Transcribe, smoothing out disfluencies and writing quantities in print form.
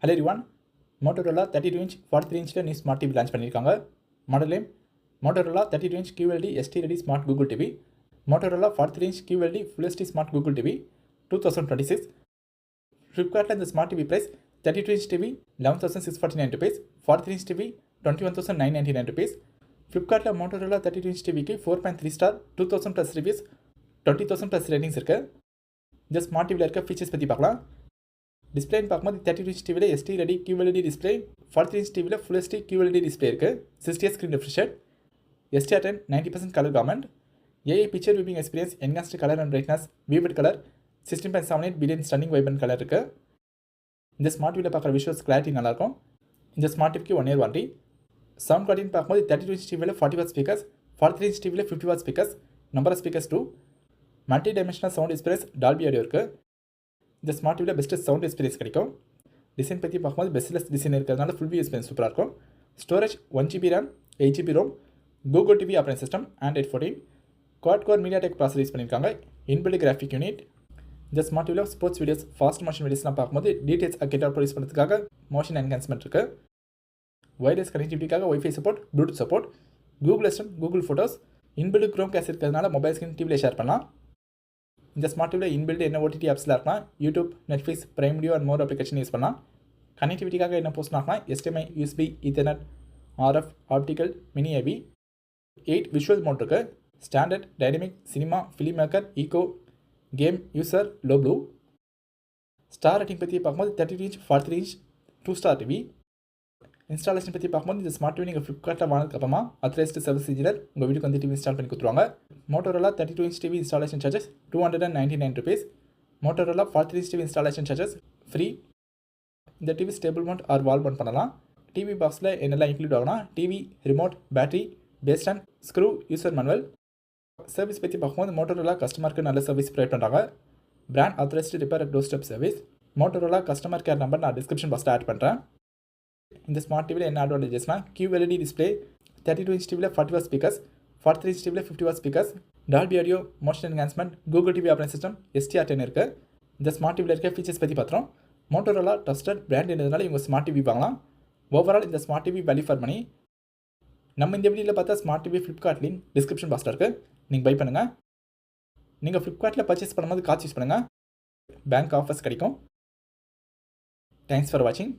Hello everyone, Motorola 32-inch 43-inch new Smart TV launch பண்ணிருக்காங்க. Model name Motorola 32-inch QLED ST Ready Smart Google TV. Motorola 43-inch QLED Full HD Smart Google TV 2026. Flipkart இந்த Smart TV price 32-inch TV 11,649 rupees, 43-inch TV 21,999 rupees. Flipkart Motorola 32-inch TV க்கு 4.3 star 2000 plus reviews 20,000 plus ratings இருக்கு. இந்த Smart TV ல இருக்க features பத்தி பார்க்கலாம். Display பார்க்கும்போது 32-inch TV ல ST Ready QLED display, 43-inch TV ல Full HD QLED display இருக்கு. 60Hz screen refresh rate, STR10 90% color gamut, AI picture viewing experience, enhanced color and brightness, vivid color, 16.78 billion stunning vibrant color இருக்கு. இந்த Smart TV ல பார்க்குற visuals clarity நல்லா இருக்கும். இந்த Smart TV க்கு 1 year warranty. Sound quality பார்க்கும்போது 32-inch TV ல 40 watt speakers, 43-inch TV ல 50 watt speakers, number of speakers 2, multi dimensional sound experience, dolby audio இருக்கு. இந்த Smart TV ல பெஸ்ட் சவுண்ட் எக்ஸ்பீரியன்ஸ் கிடைக்கும். டிசைன் பற்றி பார்க்கும்போது பெஸ்ட்லெஸ் டிசைன் இருக்கிறதுனால ஃபுல் வியூ எக்ஸ்பீரியன்ஸ் சூப்பராக இருக்கும். Storage 1GB RAM, 8GB ROM, Google TV operating system, Android 14, quad core MediaTek processor use பண்ணியிருக்காங்க. Inbuilt graphic unit. இந்த Smart TV ல ஸ்போர்ட்ஸ் வீடியோஸ், ஃபாஸ்ட் மோஷன் வீடியோஸ்லாம் பார்க்கும்போது டீடைல்ஸ் அக்யூரேட்டாக ப்ரொடியூஸ் பண்ணுறதுக்காக மோஷன் என்ஹான்ஸ்மெண்ட் இருக்குது. வயர்லெஸ் கனெக்டிவிட்டிக்காக Wi-Fi support, Bluetooth support, Google Assistant, Google Photos, inbuilt Chrome cast இருக்கிறதுனால மொபைல் ஸ்க்ரீன் டிவியில் ஷேர் பண்ணலாம். இந்த Smart TV ல இன்பில்ட் என்ன OTT ஆப்ஸ்லாம் இருக்குன்னா YouTube, Netflix, Prime video and more application use பண்ணலாம். கனெக்டிவிட்டிக்காக என்ன போஸ்ட் ஆகலாம் HDMI, USB, Ethernet, RF, optical, mini AV. 8 visual mode இருக்குது. Standard, dynamic, cinema, film maker, eco, game, user, low blue. Star rating பற்றி பார்க்கும்போது 32-inch 43-inch 2-star TV. Installation பற்றி பார்க்கும்போது இந்த Smart TV நீங்கள் ஃப்ளிப்கார்ட்டில் வாங்கினதுக்கு அப்புறமா அத்தரைஸ்டு சர்வீஸ் இன்ஜினியர் உங்கள் வீட்டுக்கு வந்து டிவி இன்ஸ்டால் பண்ணி கொடுத்துருவாங்க. Motorola 32-inch TV installation charges 299 rupees. Motorola 43-inch TV installation charges free. இந்த TV stable mount or wall mount பண்ணலாம். டிவி பாக்ஸில் என்னெல்லாம் இன்க்ளூட் ஆகுனா TV, remote, battery, base stand, screw, user manual. Service பற்றி பார்க்கும்போது Motorola கஸ்டமருக்கு நல்ல சர்வீஸ் ப்ரொவைட் பண்ணுறாங்க. Brand authorised repair door step service. Motorola customer care number நான் டிஸ்கிரிப்ஷன் பாக்ஸில் ஆட் பண்ணுறேன். இந்த Smart TV ல என்ன அட்வான்டேஜஸ்னா QLED டிஸ்பிளே, 32-inch TV ல 40 watt ஸ்பீக்கர்ஸ், 43-inch TV ல 50 watt speakers, dolby audio, motion enhancement, Google TV operating system, STR10 இருக்கு. இந்த Smart TV ல இருக்க ஃபீச்சர்ஸ் பற்றி பார்த்துறோம். Motorola ட்ரஸ்டட் பிராண்ட் என்றதுனால இவங்க Smart TV வாங்கலாம். ஓவரால் இந்த Smart TV value for money. நம்ம இந்த வீடியோவில் பார்த்தா Smart TV Flipkart link description பாக்ஸில் இருக்குது. நீங்கள் பை பண்ணுங்கள். நீங்கள் ஃப்ளிப்கார்ட்டில் பர்ச்சேஸ் பண்ணும்போது கார்டு யூஸ் பண்ணுங்கள். பேங்க் ஆஃபர்ஸ் கிடைக்கும். தேங்க்ஸ் ஃபார் வாட்சிங்.